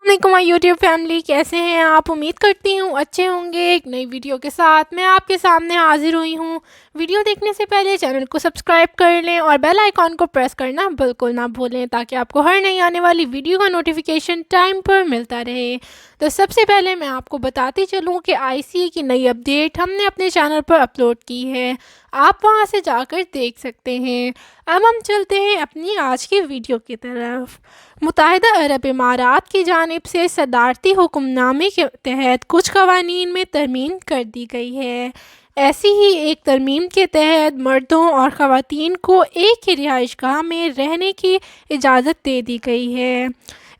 वालेकुम YouTube family, कैसे हैं आप? उम्मीद करती हूँ अच्छे होंगे। एक नई वीडियो के साथ मैं आपके सामने हाजिर हुई हूँ। वीडियो देखने से पहले चैनल को सब्सक्राइब कर लें और बेल आइकॉन को प्रेस करना बिल्कुल ना भूलें, ताकि आपको हर नई आने वाली वीडियो का नोटिफिकेशन टाइम पर मिलता रहे। तो सबसे पहले मैं आपको बताती चलूँ कि आईसीए की नई अपडेट हमने अपने चैनल पर अपलोड की है, आप वहां से जाकर देख सकते हैं। अब हम चलते हैं अपनी आज की वीडियो की तरफ। मुत्तहिदा अरब इमारात की जानिब से सदारती हुक्मनामे के तहत कुछ कवानीन में तरमीम कर दी गई है। ऐसी ही एक तरमीम के तहत मर्दों और ख़वातीन को एक ही रिहाइशगाह में रहने की इजाज़त दे दी गई है।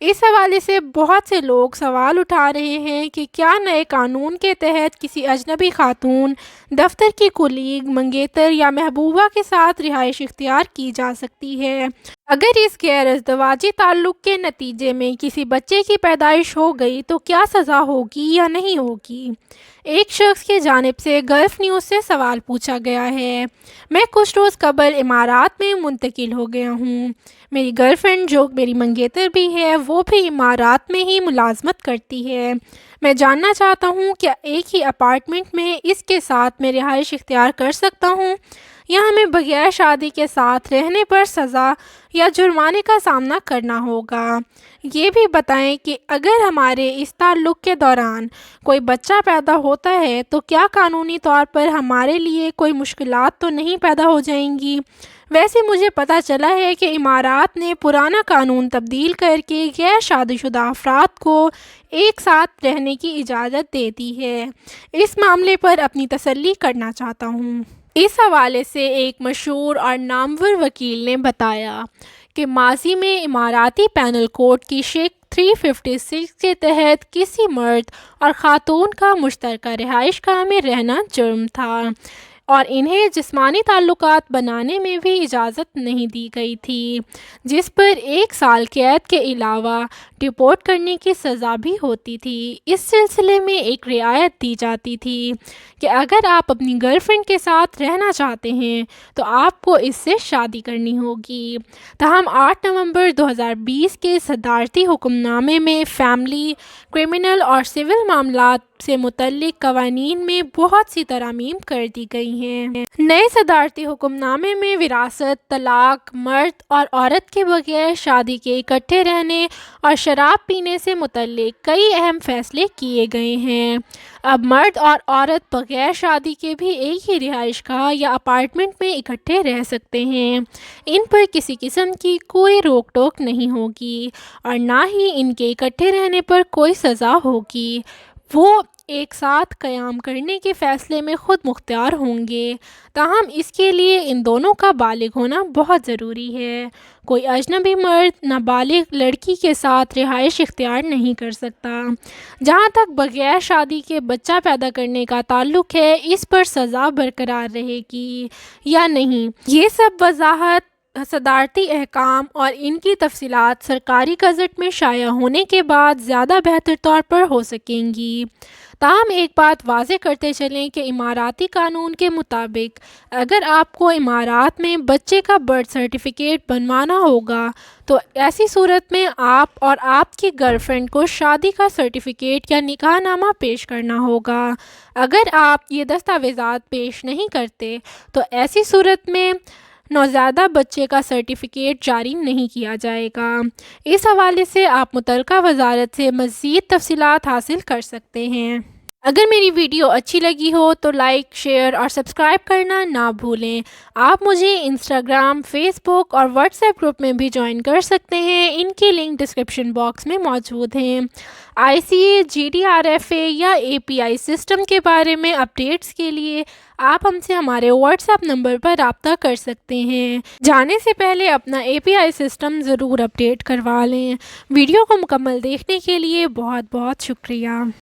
इस हवाले से बहुत से लोग सवाल उठा रहे हैं कि क्या नए कानून के तहत किसी अजनबी खातून, दफ्तर की कुलीग, मंगेतर या महबूबा के साथ रिहाइश इख्तियार की जा सकती है। अगर इस गैर अज़दवाजी ताल्लुक़ के नतीजे में किसी बच्चे की पैदाइश हो गई तो क्या सज़ा होगी या नहीं होगी? एक शख्स की जानिब से गल्फ़ न्यूज़ से सवाल पूछा गया है। मैं कुछ रोज़ कबल इमारात में मुंतकिल हो गया हूँ। मेरी गर्लफ्रेंड, जो मेरी मंगेतर भी है, वो भी इमारात में ही मुलाजमत करती है। मैं जानना चाहता हूँ, क्या एक ही अपार्टमेंट में इसके साथ मैं रिहाइश इख्तियार कर सकता हूँ, या हमें बगैर शादी के साथ रहने पर सज़ा या जुर्माने का सामना करना होगा? ये भी बताएं कि अगर हमारे इस ताल्लुक़ के दौरान कोई बच्चा पैदा होता है तो क्या कानूनी तौर पर हमारे लिए कोई मुश्किलात तो नहीं पैदा हो जाएंगी? वैसे मुझे पता चला है कि इमारात ने पुराना कानून तब्दील करके गैर शादीशुदा अफराद को एक साथ रहने की इजाज़त दे दी है। इस मामले पर अपनी तसल्ली करना चाहता हूँ। इस हवाले से एक मशहूर और नामवर वकील ने बताया कि माजी में इमाराती पैनल कोड की शेख 356 के तहत किसी मर्द और ख़ातून का मुश्तरका रिहाइशगाह में रहना जुर्म था और इन्हें जिस्मानी ताल्लुकात बनाने में भी इजाज़त नहीं दी गई थी, जिस पर 1 साल कैद के अलावा डिपोर्ट करने की सज़ा भी होती थी। इस सिलसिले में एक रियायत दी जाती थी कि अगर आप अपनी गर्लफ्रेंड के साथ रहना चाहते हैं तो आपको इससे शादी करनी होगी। ताहम 8 नवंबर 2020 के सदारती हुक्मनामे में फैमिली, क्रिमिनल और सिविल मामलात से मुतल्लिक कवानीन में बहुत सी तरामीम कर दी गई हैं। नए सदारती हुक्मनामे में विरासत, तलाक, मर्द और औरत के बगैर शादी के इकट्ठे रहने और शराब पीने से मुतल्लिक कई अहम फैसले किए गए हैं। अब मर्द और औरत बगैर शादी के भी एक ही रिहाइशगाह या अपार्टमेंट में इकट्ठे रह सकते हैं। इन पर किसी किस्म की कोई रोक टोक नहीं होगी और ना ही इनके इकट्ठे रहने पर कोई सज़ा होगी। वो एक साथ क़याम करने के फ़ैसले में ख़ुद मुख्तियार होंगे। ताहम इसके लिए इन दोनों का बालिग होना बहुत ज़रूरी है। कोई अजनबी मर्द नाबालिग लड़की के साथ रिहाइश इख्तियार नहीं कर सकता। जहाँ तक बगैर शादी के बच्चा पैदा करने का ताल्लुक़ है, इस पर सज़ा बरकरार रहेगी या नहीं, ये सब वजाहत सदारती अहकाम और इनकी तफसीलात सरकारी गज़ट में शाया होने के बाद ज़्यादा बेहतर तौर पर हो सकेंगी। ताहम एक बात वाज़े करते चलें कि इमाराती कानून के मुताबिक अगर आपको इमारात में बच्चे का बर्थ सर्टिफिकेट बनवाना होगा तो ऐसी सूरत में आप और आपकी गर्लफ्रेंड को शादी का सर्टिफिकेट या निकाहनामा पेश करना होगा। अगर आप ये दस्तावेज़ात पेश नहीं करते तो ऐसी सूरत में नौज़ायदा बच्चे का सर्टिफिकेट जारी नहीं किया जाएगा। इस हवाले से आप मुतल्लिका वजारत से मज़ीद तफसीलात हासिल कर सकते हैं। अगर मेरी वीडियो अच्छी लगी हो तो लाइक, शेयर और सब्सक्राइब करना ना भूलें। आप मुझे इंस्टाग्राम, फेसबुक और व्हाट्सएप ग्रुप में भी ज्वाइन कर सकते हैं। इनकी लिंक डिस्क्रिप्शन बॉक्स में मौजूद हैं। आईसीए, जीडीआरएफए या एपीआई सिस्टम के बारे में अपडेट्स के लिए आप हमसे हमारे व्हाट्सएप नंबर पर रब्ता कर सकते हैं। जाने से पहले अपना एपीआई सिस्टम ज़रूर अपडेट करवा लें। वीडियो को मुकम्मल देखने के लिए बहुत बहुत शुक्रिया।